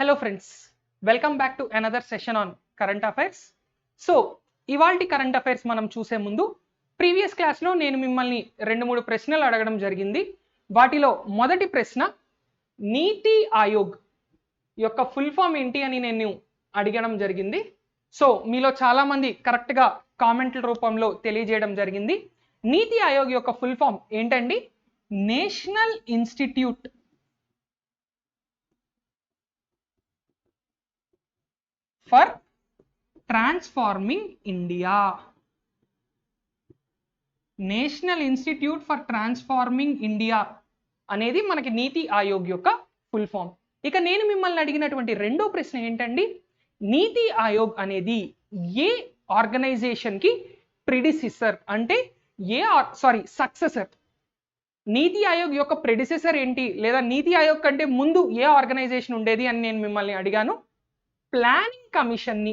Hello friends, welcome back to another session on current affairs. So, ఇవాల్టి current affairs మనం చూసే ముందు previous క్లాస్లో నేను మిమ్మల్ని 2-3 ప్రశ్నలు అడగడం జరిగింది. వాటిలో మొదటి ప్రశ్న నీతి ఆయోగ్ యొక్క ఫుల్ ఫామ్ ఏంటి అని నేను అడగడం జరిగింది. సో మీలో చాలా మంది కరెక్ట్గా కామెంట్ల రూపంలో తెలియజేయడం జరిగింది. నీతి ఆయోగ్ యొక్క ఫుల్ ఫామ్ ఏంటండి? National institute for transforming India. National institute for transforming India అనేది మనకి నీతి ఆయోగ్ యొక్క ఫుల్ ఫామ్. ఇక నేను మిమ్మల్ని అడిగినటువంటి రెండో ప్రశ్న ఏంటండి? నీతి ఆయోగ్ అనేది ఏ ఆర్గనైజేషన్కి ప్రిడిసిసర్ అంటే సక్సెసర్. నీతి ఆయోగ్ యొక్క ప్రిడిసిసర్ ఏంటి, లేదా నీతి ఆయోగ్ కంటే ముందు ఏ ఆర్గనైజేషన్ ఉండేది అని నేను మిమ్మల్ని అడిగాను. Planning commission.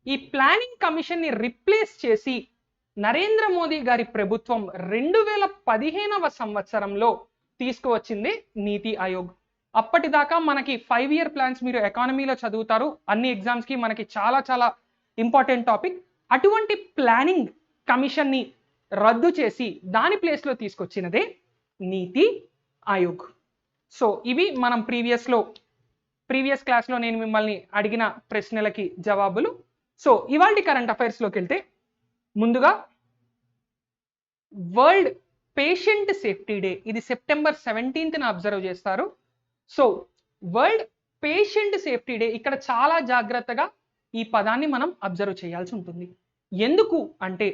ఈ ప్లానింగ్ కమిషన్ని రిప్లేస్ చేసి నరేంద్ర మోదీ గారి ప్రభుత్వం 2015వ సంవత్సరంలో తీసుకువచ్చింది నీతి ఆయోగ్. అప్పటిదాకా మనకి 5 year ప్లాన్స్ మీరు ఎకానమీలో చదువుతారు, అన్ని ఎగ్జామ్స్కి మనకి చాలా చాలా ఇంపార్టెంట్ టాపిక్. అటువంటి ప్లానింగ్ కమిషన్ని రద్దు చేసి దాని ప్లేస్లో తీసుకొచ్చినదే నీతి ఆయోగ్. సో ఇవి మనం ప్రీవియస్ క్లాస్లో నేను మిమ్మల్ని అడిగిన ప్రశ్నలకి జవాబులు. సో ఇవాల్టి కరెంట్ అఫైర్స్లోకి వెళ్తే ముందుగా వరల్డ్ పేషెంట్ సేఫ్టీ డే, ఇది సెప్టెంబర్ 17th అబ్జర్వ్ చేస్తారు. So world patient safety day, ఇక్కడ చాలా జాగ్రత్తగా ఈ పదాన్ని మనం అబ్జర్వ్ చేయాల్సి ఉంటుంది. ఎందుకు అంటే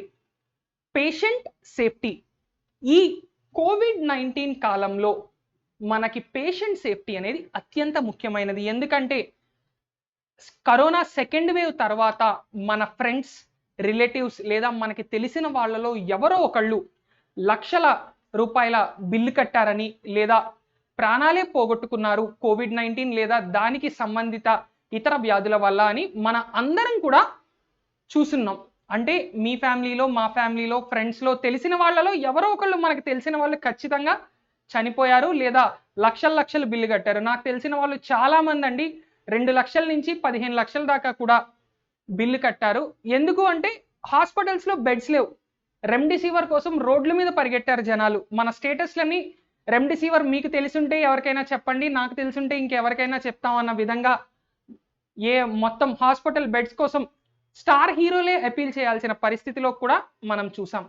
పేషెంట్ సేఫ్టీ, ఈ కోవిడ్-19 కాలంలో మనకి పేషెంట్ సేఫ్టీ అనేది అత్యంత ముఖ్యమైనది. ఎందుకంటే కరోనా సెకండ్ వేవ్ తర్వాత మన ఫ్రెండ్స్, రిలేటివ్స్ లేదా మనకి తెలిసిన వాళ్ళలో ఎవరో ఒకళ్ళు లక్షల రూపాయల బిల్లు కట్టారని లేదా ప్రాణాలే పోగొట్టుకున్నారు కోవిడ్-19 లేదా దానికి సంబంధిత ఇతర వ్యాధుల వల్ల అని మన అందరం కూడా చూస్తున్నాం. అంటే మీ ఫ్యామిలీలో, మా ఫ్యామిలీలో, ఫ్రెండ్స్లో తెలిసిన వాళ్ళలో ఎవరో ఒకళ్ళు మనకి తెలిసిన వాళ్ళు ఖచ్చితంగా చనిపోయారు లేదా లక్షలు బిల్లు కట్టారు. నాకు తెలిసిన వాళ్ళు చాలా మంది అండి 2 లక్షల నుంచి 15 లక్షల దాకా కూడా బిల్లు కట్టారు. ఎందుకు అంటే హాస్పిటల్స్లో బెడ్స్ లేవు, రెమ్డెసివిర్ కోసం రోడ్ల మీద పరిగెట్టారు జనాలు. మన స్టేటస్లని రెమ్డెసివిర్ మీకు తెలిసుంటే ఎవరికైనా చెప్పండి, నాకు తెలుసుంటే ఇంకెవరికైనా చెప్తామన్న విధంగా మొత్తం హాస్పిటల్ బెడ్స్ కోసం స్టార్ హీరోలే అపీల్ చేయాల్సిన పరిస్థితిలో కూడా మనం చూసాం.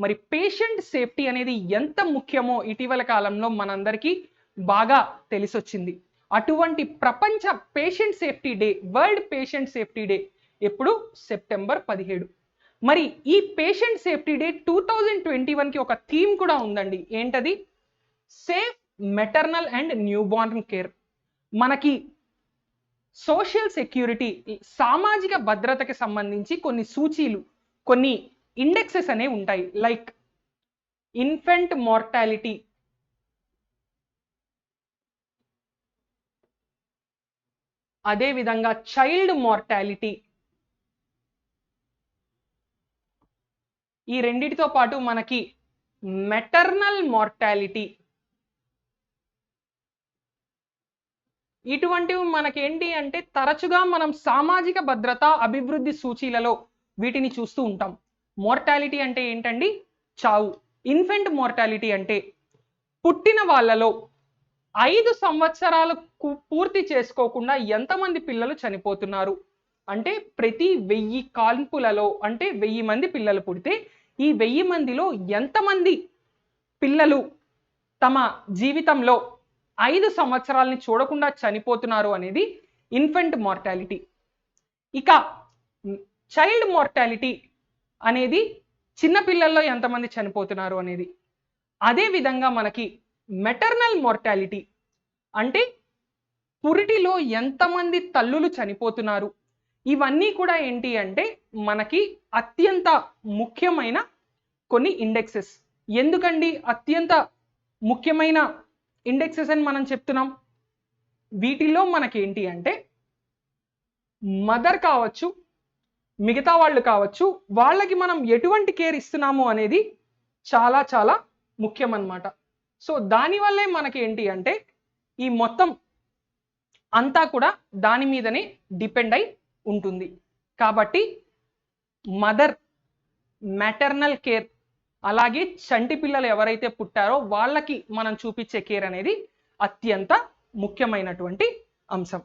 మరి పేషెంట్ సేఫ్టీ అనేది ఎంత ముఖ్యమో ఇటీవల కాలంలో మనందరికీ బాగా తెలిసొచ్చింది. అటువంటి ప్రపంచ patient safety day, world patient safety day ఎప్పుడు? సెప్టెంబర్ 17. మరి ఈ పేషెంట్ సేఫ్టీ డే 2021కి ఒక థీమ్ కూడా ఉందండి. ఏంటది? Safe maternal and newborn care. మనకి సోషల్ సెక్యూరిటీ, సామాజిక భద్రతకి సంబంధించి కొన్ని సూచీలు, కొన్ని ఇండెక్సెస్ అనేవి ఉంటాయి. లైక్ ఇన్ఫెంట్ మార్టాలిటీ, అదేవిధంగా చైల్డ్ మార్టాలిటీ, ఈ రెండిటితో పాటు మనకి మెటర్నల్ మార్టాలిటీ, ఇటువంటివి మనకేంటి అంటే తరచుగా మనం సామాజిక భద్రత అభివృద్ధి సూచీలలో వీటిని చూస్తూ ఉంటాం. మోర్టాలిటీ అంటే ఏంటండి? చావు. ఇన్ఫెంట్ మోర్టాలిటీ అంటే పుట్టిన వాళ్ళలో 5 సంవత్సరాలు పూర్తి చేసుకోకుండా ఎంతమంది పిల్లలు చనిపోతున్నారు అంటే ప్రతి 1000 కాన్పులలో అంటే 1000 మంది పిల్లలు పుడితే ఈ 1000 మందిలో ఎంతమంది పిల్లలు తమ జీవితంలో 5 సంవత్సరాలని చూడకుండా చనిపోతున్నారు అనేది ఇన్ఫెంట్ మార్టాలిటీ. ఇక చైల్డ్ మార్టాలిటీ అనేది చిన్నపిల్లల్లో ఎంతమంది చనిపోతున్నారు అనేది. అదేవిధంగా మనకి మెటర్నల్ మార్టాలిటీ అంటే పురిటిలో ఎంతమంది తల్లులు చనిపోతున్నారు. ఇవన్నీ కూడా ఏంటి అంటే మనకి అత్యంత ముఖ్యమైన కొన్ని ఇండెక్సెస్. ఎందుకండి అత్యంత ముఖ్యమైన ఇండెక్సెస్ అని మనం చెప్తున్నాం? వీటిల్లో మనకేంటి అంటే మదర్ కావచ్చు, మిగతా వాళ్ళు కావచ్చు, వాళ్ళకి మనం ఎటువంటి కేర్ ఇస్తున్నాము అనేది చాలా చాలా ముఖ్యం అన్నమాట. సో దానివల్లే మనకి ఏంటి అంటే ఈ మొత్తం అంతా కూడా దాని మీదనే డిపెండ్ అయి ఉంటుంది. కాబట్టి మదర్ మ్యాటర్నల్ కేర్ అలాగే చంటి పిల్లలు ఎవరైతే పుట్టారో వాళ్ళకి మనం చూపించే కేర్ అనేది అత్యంత ముఖ్యమైనటువంటి అంశం.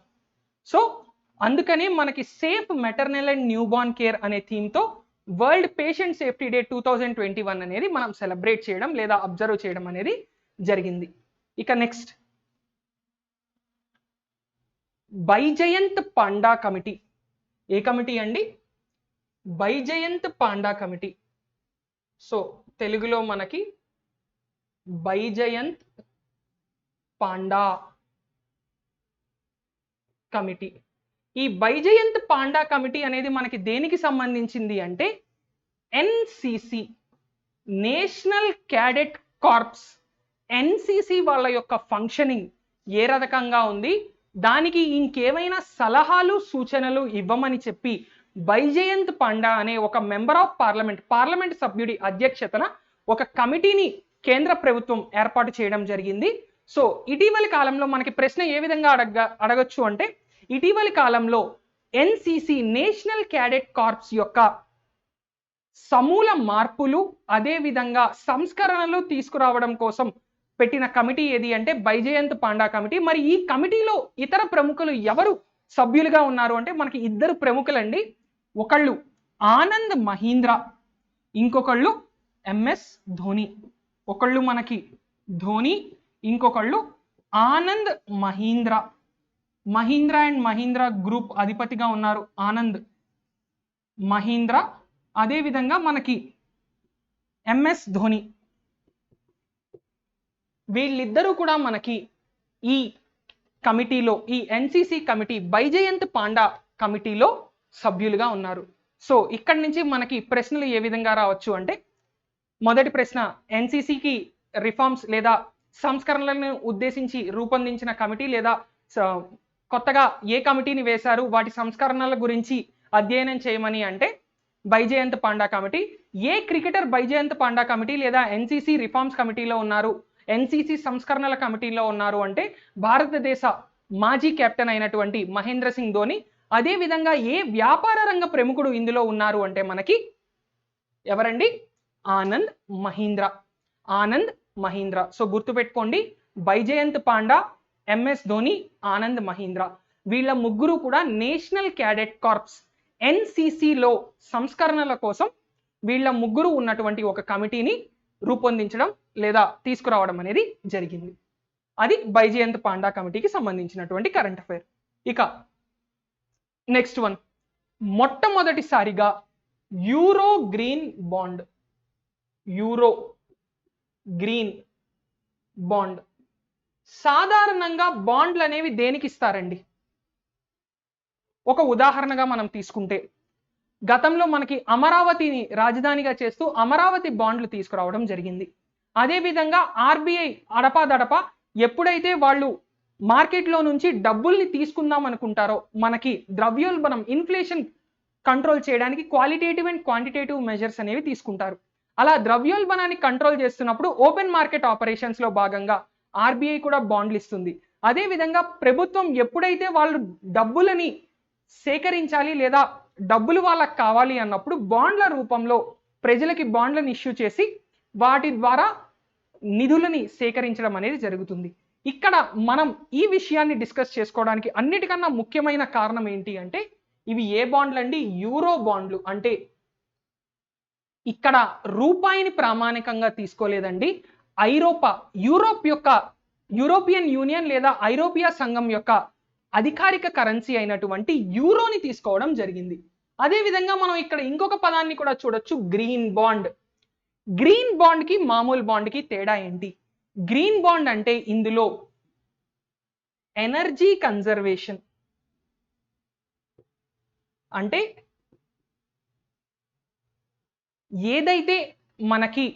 సో అందుకని మనకి safe maternal and newborn care అనే థీమ్తో వరల్డ్ పేషెంట్ సేఫ్టీ డే 2021 అనేది మనం సెలబ్రేట్ చేయడం లేదా అబ్జర్వ్ చేయడం అనేది జరిగింది. ఇక నెక్స్ట్ బైజయంత్ పాండా కమిటీ. ఏ కమిటీ అండి? Baijayant panda committee. సో తెలుగులో మనకి బైజయంత్ పాండా కమిటీ. ఈ బైజయంత్ పాండా కమిటీ అనేది మనకి దేనికి సంబంధించింది అంటే NCC, national cadet corps. NCC వాళ్ళ యొక్క ఫంక్షనింగ్ ఏ రకంగా ఉంది, దానికి ఇంకేమైనా సలహాలు సూచనలు ఇవ్వమని చెప్పి బైజయంత్ పాండా అనే ఒక మెంబర్ ఆఫ్ పార్లమెంట్ సభ్యుడి అధ్యక్షతన ఒక కమిటీని కేంద్ర ప్రభుత్వం ఏర్పాటు చేయడం జరిగింది. సో ఇటీవలి కాలంలో మనకి ప్రశ్న ఏ విధంగా అడగచ్చు అంటే ఇటీవలి కాలంలో ఎన్సిసి నేషనల్ క్యాడెట్ కార్ప్స్ యొక్క సమూల మార్పులు అదే విధంగా సంస్కరణలు తీసుకురావడం కోసం పెట్టిన కమిటీ ఏది అంటే బైజయంత్ పాండా కమిటీ. మరి ఈ కమిటీలో ఇతర ప్రముఖులు ఎవరు సభ్యులుగా ఉన్నారు అంటే మనకి ఇద్దరు ప్రముఖులండి. ఒకళ్ళు ఆనంద్ మహీంద్రా, ఇంకొకళ్ళు ఎంఎస్ ధోని. ఒకళ్ళు మనకి ధోని, ఇంకొకళ్ళు ఆనంద్ మహీంద్రా. మహీంద్రా అండ్ మహీంద్రా గ్రూప్ అధిపతిగా ఉన్నారు ఆనంద్ మహీంద్రా. అదే విధంగా మనకి ఎంఎస్ ధోని. వీళ్ళిద్దరూ కూడా మనకి ఈ కమిటీలో, ఈ ఎన్సిసి కమిటీ బైజయంత్ పాండా కమిటీలో సభ్యులుగా ఉన్నారు. సో ఇక్కడి నుంచి మనకి ప్రశ్నలు ఏ విధంగా రావచ్చు అంటే మొదటి ప్రశ్న, ఎన్సిసికి రిఫార్మ్స్ లేదా సంస్కరణలను ఉద్దేశించి రూపొందించిన కమిటీ లేదా కొత్తగా ఏ కమిటీని వేశారు, వాటి సంస్కరణల గురించి అధ్యయనం చేయమని అంటే బైజయంత్ పాండా కమిటీ. ఏ క్రికెటర్ బైజయంత్ పాండా కమిటీ లేదా ఎన్సిసి రిఫార్మ్స్ కమిటీలో ఉన్నారు, ఎన్సిసి సంస్కరణల కమిటీలో ఉన్నారు అంటే భారతదేశ మాజీ కెప్టెన్ అయినటువంటి మహేంద్ర సింగ్ ధోని. అదే విధంగా ఏ వ్యాపార రంగ ప్రముఖుడు ఇందులో ఉన్నారు అంటే మనకి ఎవరండి? ఆనంద్ మహీంద్రా. ఆనంద్ మహీంద్రా. సో గుర్తుపెట్టుకోండి, బైజయంత్ పాండా, ఎంఎస్ ధోని, ఆనంద్ మహీంద్రా. వీళ్ళ ముగ్గురు కూడా నేషనల్ క్యాడెట్ కార్ప్స్ ఎన్సిసిలో సంస్కరణల కోసం వీళ్ళ ముగ్గురు ఉన్నటువంటి ఒక కమిటీని రూపొందించడం లేదా తీసుకురావడం అనేది జరిగింది. అది బైజయంత్ పాండా కమిటీకి సంబంధించినటువంటి కరెంట్ అఫైర్. ఇక నెక్స్ట్ వన్, మొట్టమొదటిసారిగా euro green bond. Euro green bond. సాధారణంగా బాండ్లు అనేవి దేనికి ఇస్తారండి? ఒక ఉదాహరణగా మనం తీసుకుంటే గతంలో మనకి అమరావతిని రాజధానిగా చేస్తూ అమరావతి బాండ్లు తీసుకురావడం జరిగింది. అదేవిధంగా ఆర్బీఐ అడపాదడపా ఎప్పుడైతే వాళ్ళు మార్కెట్లో నుంచి డబ్బుల్ని తీసుకుందాం అనుకుంటారో మనకి ద్రవ్యోల్బణం ఇన్ఫ్లేషన్ కంట్రోల్ చేయడానికి క్వాలిటేటివ్ అండ్ క్వాంటిటేటివ్ మెజర్స్ అనేవి తీసుకుంటారు. అలా ద్రవ్యోల్బణాన్ని కంట్రోల్ చేస్తున్నప్పుడు ఓపెన్ మార్కెట్ ఆపరేషన్స్ లో భాగంగా ఆర్బీఐ కూడా బాండ్లు ఇస్తుంది. అదేవిధంగా ప్రభుత్వం ఎప్పుడైతే వాళ్ళు డబ్బులని సేకరించాలి లేదా డబ్బులు వాళ్ళకి కావాలి అన్నప్పుడు బాండ్ల రూపంలో ప్రజలకి బాండ్లను ఇష్యూ చేసి వాటి ద్వారా నిధులని సేకరించడం అనేది జరుగుతుంది. ఇక్కడ మనం ఈ విషయాన్ని డిస్కస్ చేసుకోవడానికి అన్నిటికన్నా ముఖ్యమైన కారణం ఏంటి అంటే ఇవి ఏ బాండ్లు అండి? యూరో బాండ్లు. అంటే ఇక్కడ రూపాయిని ప్రామాణికంగా తీసుకోలేదండి, యూరోపియన్ యూనియన్ లేదా ఐరోపియా సంఘం యొక్క అధికారిక కరెన్సీ అయినటువంటి యూరోని తీసుకోవడం జరిగింది. అదే విధంగా మనం ఇక్కడ ఇంకొక పదాన్ని కూడా చూడొచ్చు, గ్రీన్ బాండ్. గ్రీన్ బాండ్ కి మామూలు బాండ్ కి తేడా ఏంటి? గ్రీన్ బాండ్ అంటే ఇందులో ఎనర్జీ కన్జర్వేషన్, అంటే ఏదైతే మనకి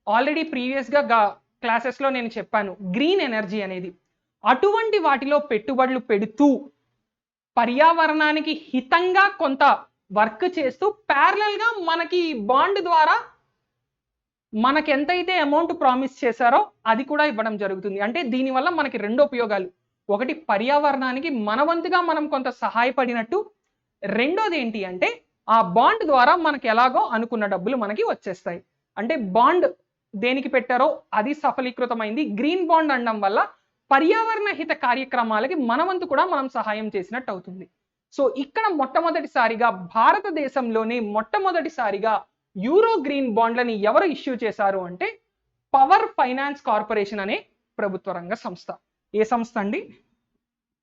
ఆల్రెడీ ప్రీవియస్గా క్లాసెస్లో నేను చెప్పాను గ్రీన్ ఎనర్జీ అనేది, అటువంటి వాటిలో పెట్టుబడులు పెడుతూ పర్యావరణానికి హితంగా కొంత వర్క్ చేస్తూ ప్యారలల్గా మనకి బాండ్ ద్వారా మనకి ఎంతైతే అమౌంట్ ప్రామిస్ చేశారో అది కూడా ఇవ్వడం జరుగుతుంది. అంటే దీనివల్ల మనకి రెండు ఉపయోగాలు, ఒకటి పర్యావరణానికి మన వంతుగా మనం కొంత సహాయపడినట్టు, రెండోది ఏంటి అంటే ఆ బాండ్ ద్వారా మనకి ఎలాగో అనుకున్న డబ్బులు మనకి వచ్చేస్తాయి. అంటే బాండ్ దేనికి పెట్టారో అది సఫలీకృతమైంది. గ్రీన్ బాండ్ అనడం వల్ల పర్యావరణ హిత కార్యక్రమాలకి మన వంతు కూడా మనం సహాయం చేసినట్టు అవుతుంది. సో ఇక్కడ మొట్టమొదటిసారిగా భారతదేశంలోనే మొట్టమొదటిసారిగా యూరో గ్రీన్ బాండ్లని ఎవరు ఇష్యూ చేశారు అంటే పవర్ ఫైనాన్స్ కార్పొరేషన్ అనే ప్రభుత్వ రంగ సంస్థ. ఏ సంస్థ అండి?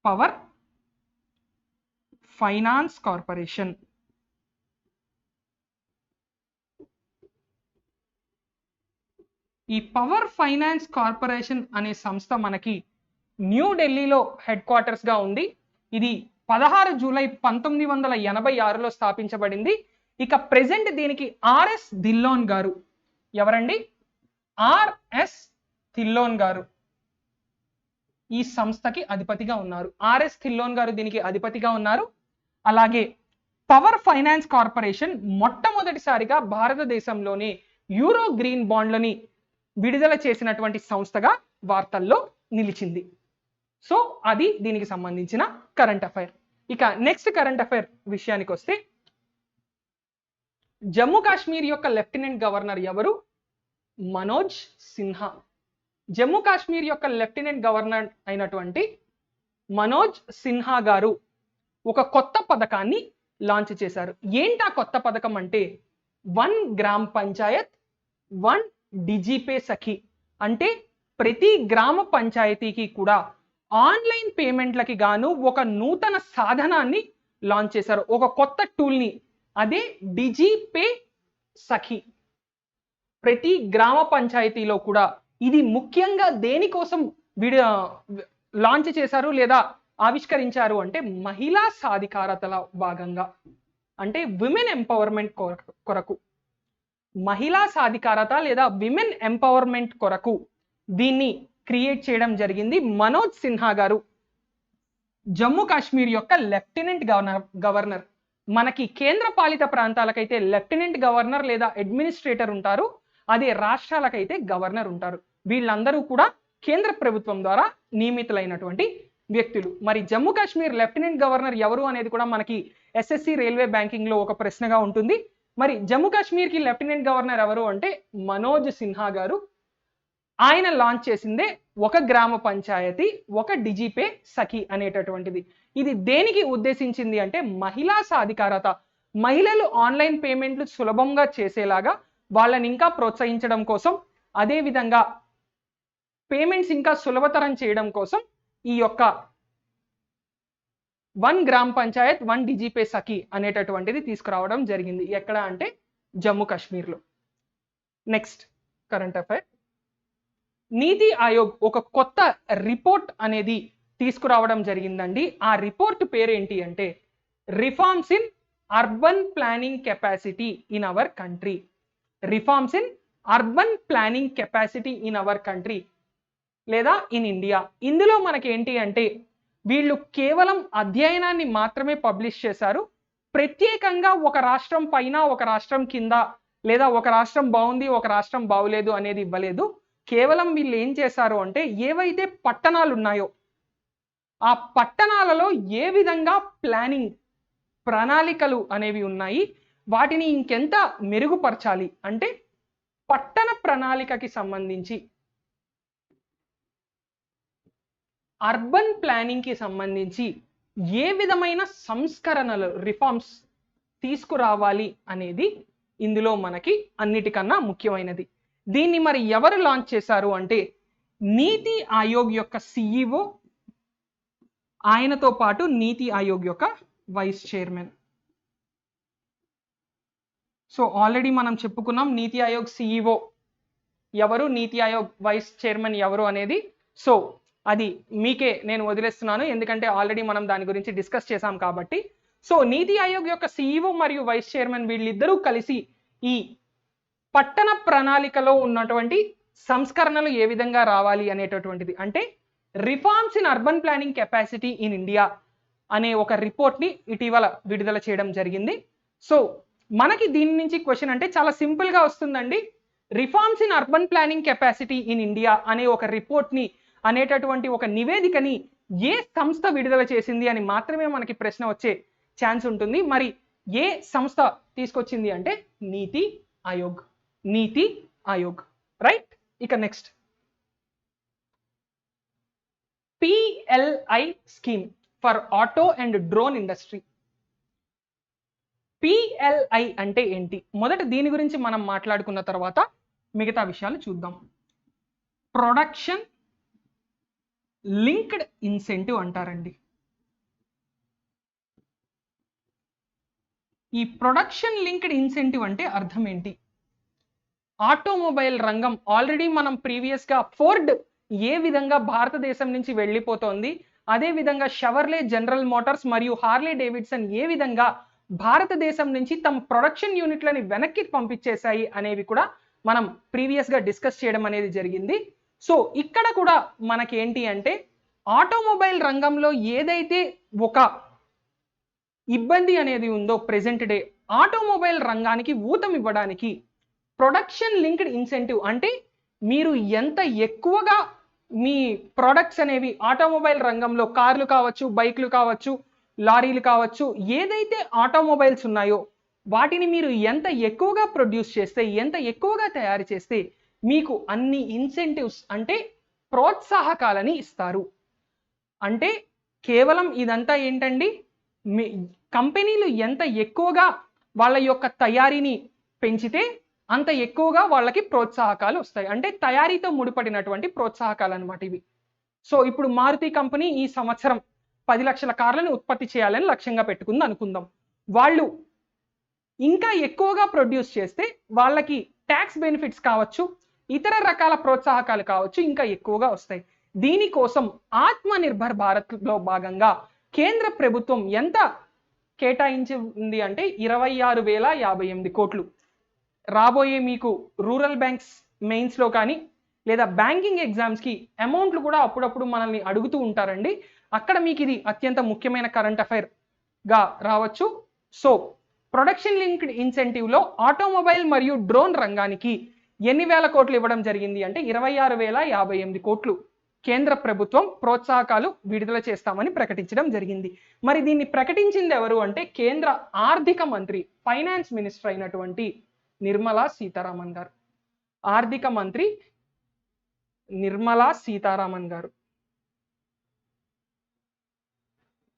Power finance corporation. ఈ పవర్ ఫైనాన్స్ కార్పొరేషన్ అనే సంస్థ మనకి న్యూఢిల్లీలో హెడ్ క్వార్టర్స్ గా ఉంది. ఇది 16 జూలై 1986లో స్థాపించబడింది. ఇక ప్రెసెంట్ దీనికి ఆర్ఎస్ ధిల్లోన్ గారు, ఎవరండి? ఆర్ఎస్ ధిల్లోన్ గారు ఈ సంస్థకి అధిపతిగా ఉన్నారు. ఆర్ఎస్ ధిల్లోన్ గారు దీనికి అధిపతిగా ఉన్నారు. అలాగే పవర్ ఫైనాన్స్ కార్పొరేషన్ మొట్టమొదటిసారిగా భారతదేశంలోనే యూరో గ్రీన్ బాండ్లని విడుదల చేసినటువంటి సంస్థగా వార్తల్లో నిలిచింది. సో అది దీనికి సంబంధించిన కరెంట్ అఫైర్. ఇక నెక్స్ట్ కరెంట్ అఫైర్ విషయానికి వస్తే, జమ్మూ కాశ్మీర్ యొక్క లెఫ్టినెంట్ గవర్నర్ ఎవరు? మనోజ్ సిన్హా. జమ్మూ కాశ్మీర్ యొక్క లెఫ్టినెంట్ గవర్నర్ అయినటువంటి మనోజ్ సిన్హా గారు ఒక కొత్త పథకాన్ని లాంచ్ చేశారు. ఏంటి ఆ కొత్త పథకం అంటే 1 గ్రామ పంచాయత్ 1 డిజిపే సఖి. అంటే ప్రతి గ్రామ పంచాయతీకి కూడా ఆన్లైన్ పేమెంట్లకి గాను ఒక నూతన సాధనాన్ని లాంచ్ చేశారు, ఒక కొత్త టూల్ని. అదే డిజిపే సఖి. ప్రతి గ్రామ పంచాయతీలో కూడా ఇది ముఖ్యంగా దేనికోసం లాంచ్ చేశారు లేదా ఆవిష్కరించారు అంటే మహిళా సాధికారతల భాగంగా, అంటే విమెన్ ఎంపవర్మెంట్ కొరకు, మహిళా సాధికారత లేదా విమెన్ ఎంపవర్మెంట్ కొరకు దీన్ని క్రియేట్ చేయడం జరిగింది. మనోజ్ సిన్హా గారు జమ్మూ కాశ్మీర్ యొక్క లెఫ్టినెంట్ గవర్నర్. మనకి కేంద్ర పాలిత ప్రాంతాలకైతే లెఫ్టినెంట్ గవర్నర్ లేదా అడ్మినిస్ట్రేటర్ ఉంటారు, అదే రాష్ట్రాలకైతే గవర్నర్ ఉంటారు. వీళ్ళందరూ కూడా కేంద్ర ప్రభుత్వం ద్వారా నియమితులైనటువంటి వ్యక్తులు. మరి జమ్మూ కాశ్మీర్ లెఫ్టినెంట్ గవర్నర్ ఎవరు అనేది కూడా మనకి ఎస్ఎస్సి రైల్వే బ్యాంకింగ్ లో ఒక ప్రశ్నగా ఉంటుంది. మరి జమ్మూ కాశ్మీర్ కి లెఫ్టినెంట్ గవర్నర్ ఎవరు అంటే మనోజ్ సిన్హా గారు. ఆయన లాంచ్ చేసిందే 1 గ్రామ పంచాయతీ 1 డిజిపే సఖి అనేటటువంటిది. ఇది దేనికి ఉద్దేశించింది అంటే మహిళా సాధికారత, మహిళలు ఆన్లైన్ పేమెంట్లు సులభంగా చేసేలాగా వాళ్ళని ఇంకా ప్రోత్సహించడం కోసం, అదే విధంగా పేమెంట్స్ ఇంకా సులభతరం చేయడం కోసం ఈ యొక్క 1 గ్రామ పంచాయత్ 1 డిజిపే సఖి అనేటటువంటిది తీసుకురావడం జరిగింది. ఎక్కడ అంటే జమ్మూ కాశ్మీర్లో. నెక్స్ట్ కరెంట్ అఫైర్, నీతి ఆయోగ్ ఒక కొత్త రిపోర్ట్ అనేది తీసుకురావడం జరిగిందండి. ఆ రిపోర్ట్ పేరు ఏంటి అంటే reforms in urban planning capacity in our country. Reforms in urban planning capacity in our country లేదా ఇన్ ఇండియా. ఇందులో మనకి ఏంటి అంటే వీళ్ళు కేవలం అధ్యయనాన్ని మాత్రమే పబ్లిష్ చేశారు. ప్రత్యేకంగా ఒక రాష్ట్రం పైన ఒక రాష్ట్రం కింద లేదా ఒక రాష్ట్రం బాగుంది ఒక రాష్ట్రం బాగులేదు అనేది ఇవ్వలేదు. కేవలం వీళ్ళు ఏం చేశారు అంటే ఏవైతే పట్టణాలు ఉన్నాయో ఆ పట్టణాలలో ఏ విధంగా ప్రణాళికలు అనేవి ఉన్నాయి, వాటిని ఇంకెంత మెరుగుపరచాలి అంటే పట్టణ ప్రణాళికకి సంబంధించి, అర్బన్ ప్లానింగ్ కి సంబంధించి ఏ విధమైన సంస్కరణలు రిఫార్మ్స్ తీసుకురావాలి అనేది ఇందులో మనకి అన్నిటికన్నా ముఖ్యమైనది. దీన్ని మరి ఎవరు లాంచ్ చేశారు అంటే నీతి ఆయోగ్ యొక్క సిఇఓ, ఆయనతో పాటు నీతి ఆయోగ్ యొక్క వైస్ చైర్మన్. సో ఆల్రెడీ మనం చెప్పుకున్నాం నీతి ఆయోగ్ సిఇఓ ఎవరు, నీతి ఆయోగ్ వైస్ చైర్మన్ ఎవరు అనేది. సో అది మీకే నేను వదిలేస్తున్నాను, ఎందుకంటే ఆల్రెడీ మనం దాని గురించి డిస్కస్ చేశాం కాబట్టి. సో నీతి ఆయోగ్ యొక్క సిఇఓ మరియు వైస్ చైర్మన్ వీళ్ళిద్దరూ కలిసి ఈ పట్టణ ప్రణాళికలో ఉన్నటువంటి సంస్కరణలు ఏ విధంగా రావాలి అనేటటువంటిది, అంటే reforms in urban planning capacity in India అనే ఒక రిపోర్ట్ని ఇటీవల విడుదల చేయడం జరిగింది. సో మనకి దీని నుంచి క్వశ్చన్ అంటే చాలా సింపుల్ గా వస్తుందండి. Reforms in urban planning capacity in India అనే ఒక రిపోర్ట్ని అనేటటువంటి ఒక నివేదికని ఏ సంస్థ విడుదల చేసింది అని మాత్రమే మనకి ప్రశ్న వచ్చే ఛాన్స్ ఉంటుంది. మరి ఏ సంస్థ తీసుకొచ్చింది అంటే నీతి ఆయోగ్. నీతి ఆయోగ్, రైట్. ఇక next PLI scheme for auto and drone industry. PLI అంటే ఏంటి? మొదట దీని గురించి మనం మాట్లాడుకున్న తర్వాత మిగతా విషయాలు చూద్దాం. ప్రొడక్షన్ లింక్డ్ ఇన్సెంటివ్ అంటారండి. ఈ ప్రొడక్షన్ లింక్డ్ ఇన్సెంటివ్ అంటే అర్థం ఏంటి? ఆటోమొబైల్ రంగం ఆల్రెడీ మనం ప్రీవియస్గా ఫోర్డ్ ఏ విధంగా భారతదేశం నుంచి వెళ్ళిపోతోంది, అదే విధంగా షెవర్లే, జనరల్ మోటార్స్ మరియు హార్లీ డేవిడ్సన్ ఏ విధంగా భారతదేశం నుంచి తమ ప్రొడక్షన్ యూనిట్లని వెనక్కి పంపించేశాయి అనేవి కూడా మనం ప్రీవియస్గా డిస్కస్ చేయడం అనేది జరిగింది. సో ఇక్కడ కూడా మనకేంటి అంటే ఆటోమొబైల్ రంగంలో ఏదైతే ఒక ఇబ్బంది అనేది ఉందో ప్రెజెంట్ డే, ఆటోమొబైల్ రంగానికి ఊతం ఇవ్వడానికి ప్రొడక్షన్ లింక్డ్ ఇన్సెంటివ్ అంటే మీరు ఎంత ఎక్కువగా మీ ప్రొడక్ట్స్ అనేవి ఆటోమొబైల్ రంగంలో కార్లు కావచ్చు, బైక్లు కావచ్చు, లారీలు కావచ్చు, ఏదైతే ఆటోమొబైల్స్ ఉన్నాయో వాటిని మీరు ఎంత ఎక్కువగా ప్రొడ్యూస్ చేస్తే, ఎంత ఎక్కువగా తయారు చేస్తే మీకు అన్ని ఇన్సెంటివ్స్ అంటే ప్రోత్సాహకాలని ఇస్తారు. అంటే కేవలం ఇదంతా ఏంటండి, కంపెనీలు ఎంత ఎక్కువగా వాళ్ళ యొక్క తయారీని పెంచితే అంత ఎక్కువగా వాళ్ళకి ప్రోత్సాహకాలు వస్తాయి. అంటే తయారీతో ముడిపడినటువంటి ప్రోత్సాహకాలు అనమాట ఇవి. సో ఇప్పుడు మారుతి కంపెనీ ఈ సంవత్సరం 10 లక్షల కార్లను ఉత్పత్తి చేయాలని లక్ష్యంగా పెట్టుకుంది అనుకుందాం. వాళ్ళు ఇంకా ఎక్కువగా ప్రొడ్యూస్ చేస్తే వాళ్ళకి ట్యాక్స్ బెనిఫిట్స్ కావచ్చు, ఇతర రకాల ప్రోత్సాహకాలు కావచ్చు, ఇంకా ఎక్కువగా వస్తాయి. దీనికోసం ఆత్మనిర్భర్ భారత్లో భాగంగా కేంద్ర ప్రభుత్వం ఎంత కేటాయించింది అంటే 26,058 కోట్లు. రాబోయే మీకు రూరల్ బ్యాంక్స్ మెయిన్స్లో కానీ లేదా బ్యాంకింగ్ ఎగ్జామ్స్కి అమౌంట్లు కూడా అప్పుడప్పుడు మనల్ని అడుగుతూ ఉంటారండి. అక్కడ మీకు ఇది అత్యంత ముఖ్యమైన కరెంట్ అఫైర్గా రావచ్చు. సో ప్రొడక్షన్ లింక్డ్ ఇన్సెంటివ్లో ఆటోమొబైల్ మరియు డ్రోన్ రంగానికి ఎన్ని వేల కోట్లు ఇవ్వడం జరిగింది అంటే 26,058 కోట్లు కేంద్ర ప్రభుత్వం ప్రోత్సాహకాలు విడుదల చేస్తామని ప్రకటించడం జరిగింది. మరి దీన్ని ప్రకటించింది ఎవరు అంటే కేంద్ర ఆర్థిక మంత్రి, ఫైనాన్స్ మినిస్టర్ అయినటువంటి నిర్మలా సీతారామన్ గారు. ఆర్థిక మంత్రి నిర్మలా సీతారామన్ గారు,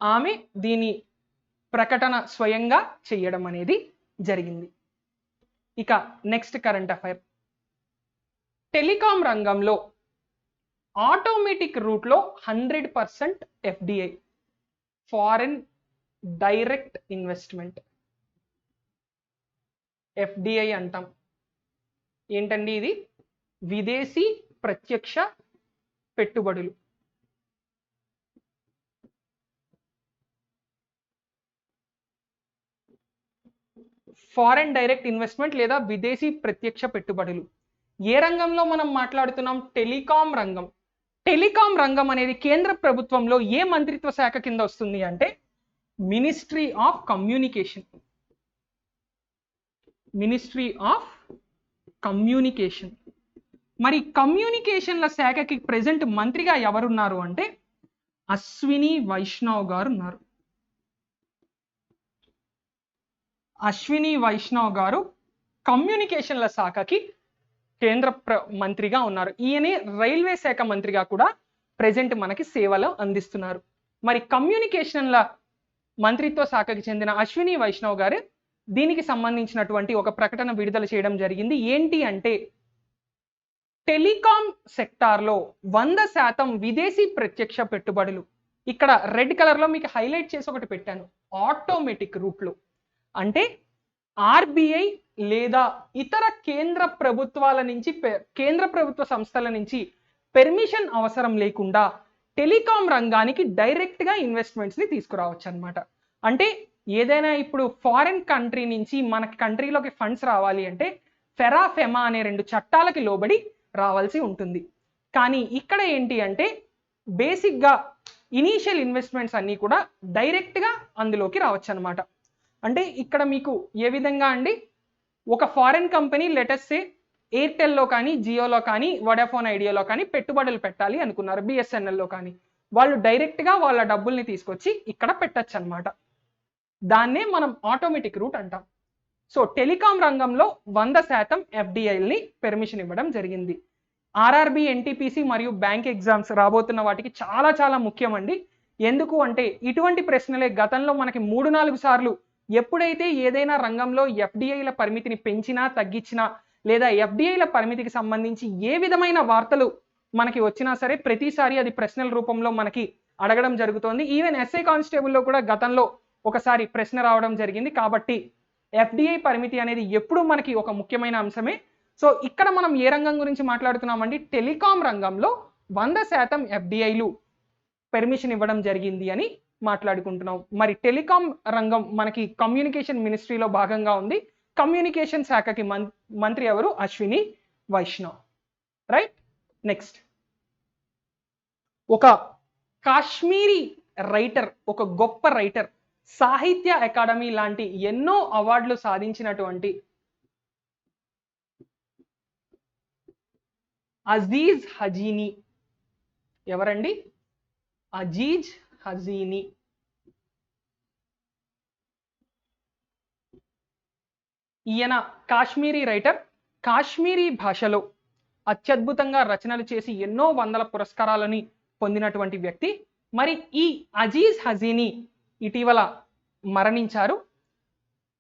ఆమె దీని ప్రకటన స్వయంగా చేయడం అనేది జరిగింది. ఇక నెక్స్ట్ కరెంట్ అఫైర్, టెలికాం రంగంలో ఆటోమేటిక్ రూట్లో 100% FDI, foreign direct investment, FDI అంటాం. ఏంటండి ఇది? విదేశీ ప్రత్యక్ష పెట్టుబడులు. ఫారెన్ డైరెక్ట్ ఇన్వెస్ట్మెంట్ లేదా విదేశీ ప్రత్యక్ష పెట్టుబడులు ఏ రంగంలో మనం మాట్లాడుతున్నాం? టెలికాం రంగం. టెలికాం రంగం అనేది కేంద్ర ప్రభుత్వంలో ఏ మంత్రిత్వ శాఖ కింద వస్తుంది అంటే ministry of communication. Ministry of communication. మరి కమ్యూనికేషన్ల శాఖకి ప్రెజెంట్ మంత్రిగా ఎవరున్నారు అంటే అశ్విని వైష్ణవ్ గారు ఉన్నారు. అశ్విని వైష్ణవ్ గారు కమ్యూనికేషన్ల శాఖకి కేంద్ర మంత్రిగా ఉన్నారు. ఈయనే రైల్వే శాఖ మంత్రిగా కూడా ప్రెజెంట్ మనకి సేవలు అందిస్తున్నారు. మరి కమ్యూనికేషన్ల మంత్రిత్వ శాఖకి చెందిన అశ్విని వైష్ణవ్ గారు దీనికి సంబంధించినటువంటి ఒక ప్రకటన విడుదల చేయడం జరిగింది. ఏంటి అంటే టెలికాం సెక్టార్లో 100% విదేశీ ప్రత్యక్ష పెట్టుబడులు. ఇక్కడ రెడ్ కలర్లో మీకు హైలైట్ చేసి ఒకటి పెట్టాను, ఆటోమేటిక్ రూట్లో. అంటే ఆర్బిఐ లేదా ఇతర కేంద్ర ప్రభుత్వాల నుంచి, కేంద్ర ప్రభుత్వ సంస్థల నుంచి పెర్మిషన్ అవసరం లేకుండా టెలికాం రంగానికి డైరెక్ట్గా ఇన్వెస్ట్మెంట్స్ని తీసుకురావచ్చు అనమాట. అంటే ఏదైనా ఇప్పుడు ఫారిన్ కంట్రీ నుంచి మన కంట్రీలోకి ఫండ్స్ రావాలి అంటే ఫెరా, ఫెమా అనే 2 చట్టాలకి లోబడి రావాల్సి ఉంటుంది. కానీ ఇక్కడ ఏంటి అంటే బేసిక్గా ఇనీషియల్ ఇన్వెస్ట్మెంట్స్ అన్నీ కూడా డైరెక్ట్గా అందులోకి రావచ్చు అనమాట. అంటే ఇక్కడ మీకు ఏ విధంగా అండి, ఒక ఫారెన్ కంపెనీ లెటస్ సే ఎయిర్టెల్లో కానీ, జియోలో కానీ, వోడాఫోన్ ఐడియాలో కానీ పెట్టుబడులు పెట్టాలి అనుకున్నారు, బిఎస్ఎన్ఎల్లో కానీ. వాళ్ళు డైరెక్ట్గా వాళ్ళ డబ్బుల్ని తీసుకొచ్చి ఇక్కడ పెట్టచ్చు అనమాట. దాన్నే మనం ఆటోమేటిక్ రూట్ అంటాం. సో టెలికాం రంగంలో 100% FDIల్ని పెర్మిషన్ ఇవ్వడం జరిగింది. ఆర్ఆర్బి, ఎన్టీపీసీ మరియు బ్యాంక్ ఎగ్జామ్స్ రాబోతున్న వాటికి చాలా చాలా ముఖ్యమండి. ఎందుకు అంటే ఇటువంటి ప్రశ్నలే గతంలో మనకి 3-4 సార్లు ఎప్పుడైతే ఏదైనా రంగంలో FDIల పరిమితిని పెంచినా తగ్గించినా లేదా FDIల పరిమితికి సంబంధించి ఏ విధమైన వార్తలు మనకి వచ్చినా సరే ప్రతిసారి అది ప్రశ్నల రూపంలో మనకి అడగడం జరుగుతోంది. ఈవెన్ ఎస్ఐ కానిస్టేబుల్లో కూడా గతంలో ఒకసారి ప్రశ్న రావడం జరిగింది. కాబట్టి FDI పరిమితి అనేది ఎప్పుడు మనకి ఒక ముఖ్యమైన అంశమే. సో ఇక్కడ మనం ఏ రంగం గురించి మాట్లాడుతున్నామండి? టెలికాం రంగంలో 100% FDIలు పెర్మిషన్ ఇవ్వడం జరిగింది అని మాట్లాడుకుంటున్నాం. మరి టెలికాం రంగం మనకి కమ్యూనికేషన్ మినిస్ట్రీలో భాగంగా ఉంది. కమ్యూనికేషన్ శాఖకి మంత్రి ఎవరు? అశ్విని వైష్ణవ్. రైట్. నెక్స్ట్, ఒక కాశ్మీరీ రైటర్, ఒక గొప్ప రైటర్, సాహిత్య అకాడమీ లాంటి ఎన్నో అవార్డులు సాధించినటువంటి అజీజ్ హజీనీ ఎవరండి? అజీజ్ హజీనీ. ఈయన కాశ్మీరీ రైటర్. కాశ్మీరీ భాషలో అత్యద్భుతంగా రచనలు చేసి ఎన్నో వందల పురస్కారాలని పొందినటువంటి వ్యక్తి. మరి ఈ అజీజ్ హజీనీ ఇటీవల మరణించారు.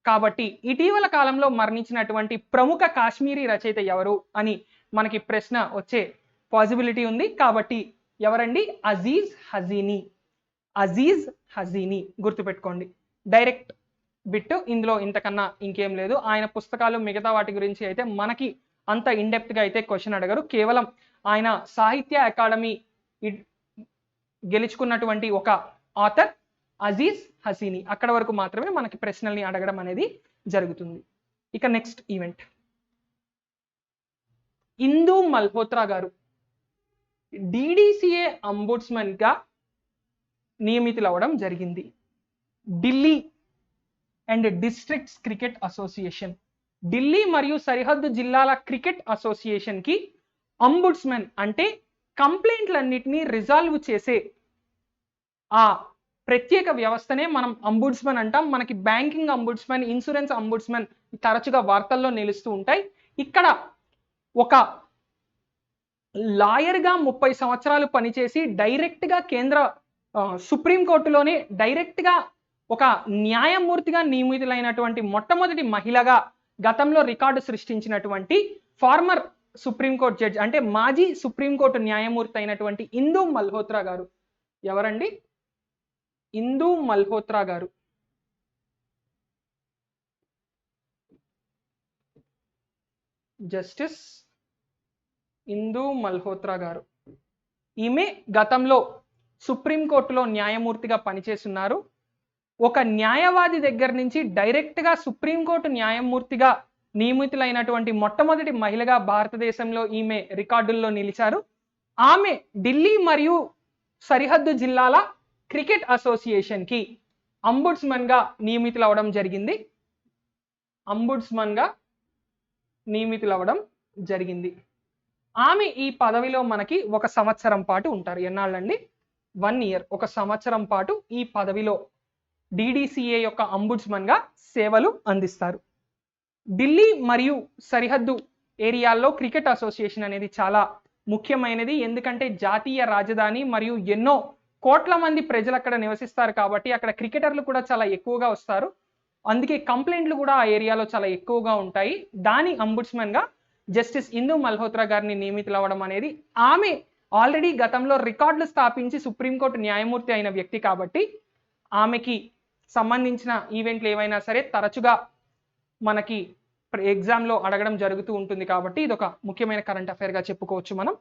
కాబట్టి ఇటీవల కాలంలో మరణించినటువంటి ప్రముఖ కాశ్మీరీ రచయిత ఎవరు అని మనకి ప్రశ్న వచ్చే పాసిబిలిటీ ఉంది. కాబట్టి ఎవరండి? అజీజ్ హజీనీ. అజీజ్ హజీనీ గుర్తుపెట్టుకోండి. డైరెక్ట్ బిట్, ఇందులో ఇంతకన్నా ఇంకేం లేదు. ఆయన పుస్తకాలు మిగతా వాటి గురించి అయితే మనకి అంత ఇన్డెప్త్గా అయితే క్వశ్చన్ అడగరు. కేవలం ఆయన సాహిత్య అకాడమీ గెలుచుకున్నటువంటి ఒక ఆథర్ అజీజ్ హజీనీ. అక్కడ వరకు మాత్రమే మనకి ప్రశ్నల్ని అడగడం అనేది జరుగుతుంది. ఇక నెక్స్ట్ ఈవెంట్, ఇందూ మల్హోత్రా గారు DDCA అంబుడ్స్మన్ గా నియమితులవడం జరిగింది. Delhi and districts cricket association, Delhi మరియు సరిహద్దు జిల్లాల క్రికెట్ అసోసియేషన్ కి అంబుడ్స్మన్ అంటే కంప్లైంట్లన్నిటినీ రిజాల్వ్ చేసే ఆ ప్రత్యేక వ్యవస్థనే మనం అంబుడ్స్మన్ అంటాం. మనకి బ్యాంకింగ్ అంబుడ్స్మన్, ఇన్సూరెన్స్ అంబుడ్స్మన్ తరచుగా వార్తల్లో నిలుస్తూ ఉంటాయి. ఇక్కడ ఒక లాయర్గా 30 సంవత్సరాలు పనిచేసి డైరెక్ట్గా కేంద్ర సుప్రీంకోర్టులోనే డైరెక్ట్గా ఒక న్యాయమూర్తిగా నియమితులైనటువంటి మొట్టమొదటి మహిళగా గతంలో రికార్డు సృష్టించినటువంటి ఫార్మర్ సుప్రీంకోర్టు జడ్జి అంటే మాజీ సుప్రీంకోర్టు న్యాయమూర్తి అయినటువంటి ఇందూ మల్హోత్రా గారు. ఎవరండి? ఇందూ మల్హోత్రా గారు. జస్టిస్ ఇందూ మల్హోత్రా గారు. ఈమె గతంలో సుప్రీంకోర్టులో న్యాయమూర్తిగా పనిచేస్తున్నారు. ఒక న్యాయవాది దగ్గర నుంచి డైరెక్ట్గా సుప్రీంకోర్టు న్యాయమూర్తిగా నియమితులైనటువంటి మొట్టమొదటి మహిళగా భారతదేశంలో ఈమె రికార్డుల్లో నిలిచారు. ఆమె ఢిల్లీ మరియు సరిహద్దు జిల్లాల క్రికెట్ అసోసియేషన్కి అంబుడ్స్మన్గా నియమితులవడం జరిగింది. అంబుడ్స్మన్గా నియమితులవడం జరిగింది. ఆమె ఈ పదవిలో మనకి 1 సంవత్సరం పాటు ఉంటారు. ఎన్నాళ్ళండి? 1 year. 1 సంవత్సరం పాటు ఈ పదవిలో DDCA యొక్క అంబుడ్స్మన్గా సేవలు అందిస్తారు. ఢిల్లీ మరియు సరిహద్దు ఏరియాల్లో క్రికెట్ అసోసియేషన్ అనేది చాలా ముఖ్యమైనది. ఎందుకంటే జాతీయ రాజధాని మరియు ఎన్నో కోట్ల మంది ప్రజలు అక్కడ నివసిస్తారు కాబట్టి అక్కడ క్రికెటర్లు కూడా చాలా ఎక్కువగా వస్తారు. అందుకే కంప్లైంట్లు కూడా ఆ ఏరియాలో చాలా ఎక్కువగా ఉంటాయి. దాని అంబుడ్స్మన్గా జస్టిస్ ఇందూ మల్హోత్రా గారిని నియమితులవ్వడం అనేది, ఆమె ఆల్రెడీ గతంలో రికార్డులు స్థాపించి సుప్రీంకోర్టు న్యాయమూర్తి అయిన వ్యక్తి కాబట్టి ఆమెకి సంబంధించిన ఈవెంట్లు ఏవైనా సరే తరచుగా మనకి ఎగ్జామ్లో అడగడం జరుగుతూ ఉంటుంది. కాబట్టి ఇది ఒక ముఖ్యమైన కరెంట్ అఫైర్గా చెప్పుకోవచ్చు మనం.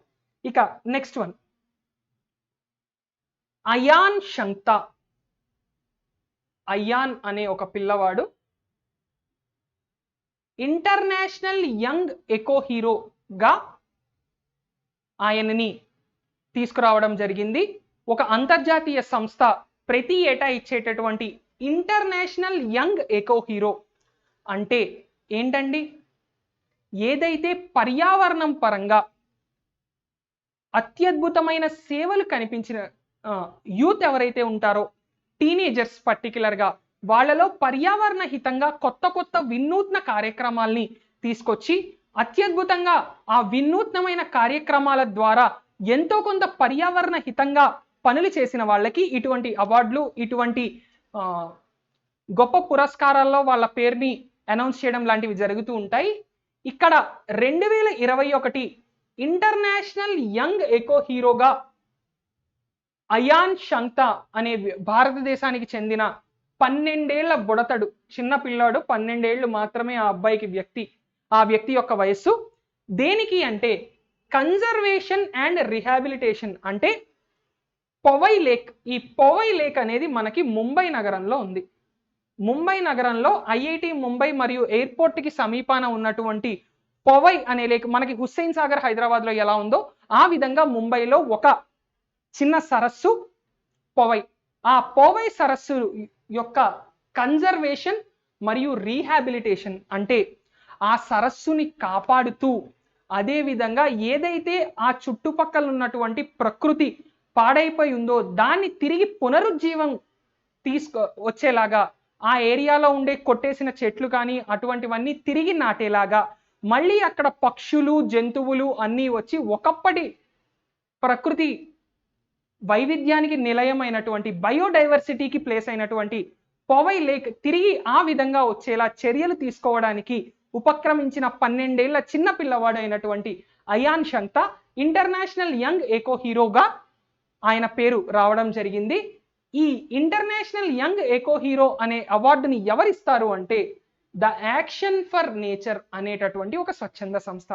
ఇక నెక్స్ట్ వన్, అయాన్ షంక్తా. అయాన్ అనే ఒక పిల్లవాడు ఇంటర్నేషనల్ యంగ్ ఎకో హీరోగా ఆయనని తీసుకురావడం జరిగింది. ఒక అంతర్జాతీయ సంస్థ ప్రతి ఏటా ఇచ్చేటటువంటి ఇంటర్నేషనల్ యంగ్ ఎకో హీరో అంటే ఏంటండి? ఏదైతే పర్యావరణం పరంగా అత్యద్భుతమైన సేవలు యూత్ ఎవరైతే ఉంటారో టీనేజర్స్ పర్టికులర్గా వాళ్ళలో పర్యావరణ హితంగా కొత్త కొత్త వినూత్న కార్యక్రమాల్ని తీసుకొచ్చి అత్యద్భుతంగా ఆ వినూత్నమైన కార్యక్రమాల ద్వారా ఎంతో కొంత పర్యావరణ హితంగా పనులు చేసిన వాళ్ళకి ఇటువంటి అవార్డులు, ఇటువంటి గొప్ప పురస్కారాల్లో వాళ్ళ పేరుని అనౌన్స్ చేయడం లాంటివి జరుగుతూ ఉంటాయి. ఇక్కడ 2021 ఇంటర్నేషనల్ యంగ్ ఎకో హీరోగా అయాన్ షంక్తా అనే భారతదేశానికి చెందిన 12 ఏళ్ల బుడతడు, చిన్న పిల్లాడు, 12 ఏళ్ళు మాత్రమే ఆ వ్యక్తి యొక్క వయస్సు. దేనికి అంటే కన్జర్వేషన్ అండ్ రిహాబిలిటేషన్. అంటే పొవై లేక్, ఈ పొవై లేక్ అనేది మనకి ముంబై నగరంలో ఉంది. ముంబై నగరంలో ఐఐటి ముంబై మరియు ఎయిర్పోర్ట్కి సమీపాన ఉన్నటువంటి పొవై అనే లేక్, మనకి హుస్సేన్ సాగర్ హైదరాబాద్లో ఎలా ఉందో ఆ విధంగా ముంబైలో ఒక చిన్న సరస్సు పొవై. ఆ పొవై సరస్సు యొక్క కన్జర్వేషన్ మరియు రీహాబిలిటేషన్ అంటే ఆ సరస్సుని కాపాడుతూ, అదేవిధంగా ఏదైతే ఆ చుట్టుపక్కల ఉన్నటువంటి ప్రకృతి పాడైపోయి ఉందో దాన్ని తిరిగి పునరుజ్జీవం వచ్చేలాగా, ఆ ఏరియాలో ఉండే కొట్టేసిన చెట్లు కానీ అటువంటివన్నీ తిరిగి నాటేలాగా, మళ్ళీ అక్కడ పక్షులు, జంతువులు అన్నీ వచ్చి ఒకప్పటి ప్రకృతి వైవిధ్యానికి నిలయమైనటువంటి బయోడైవర్సిటీకి ప్లేస్ అయినటువంటి పొవై లేక్ తిరిగి ఆ విధంగా వచ్చేలా చర్యలు తీసుకోవడానికి ఉపక్రమించిన 12 ఏళ్ల చిన్న పిల్లవాడు అయినటువంటి అయాన్ షంక్తా ఇంటర్నేషనల్ యంగ్ ఎకో హీరోగా ఆయన పేరు రావడం జరిగింది. ఈ ఇంటర్నేషనల్ యంగ్ ఎకో హీరో అనే అవార్డుని ఎవరిస్తారు అంటే ద యాక్షన్ ఫర్ నేచర్ అనేటటువంటి ఒక స్వచ్ఛంద సంస్థ.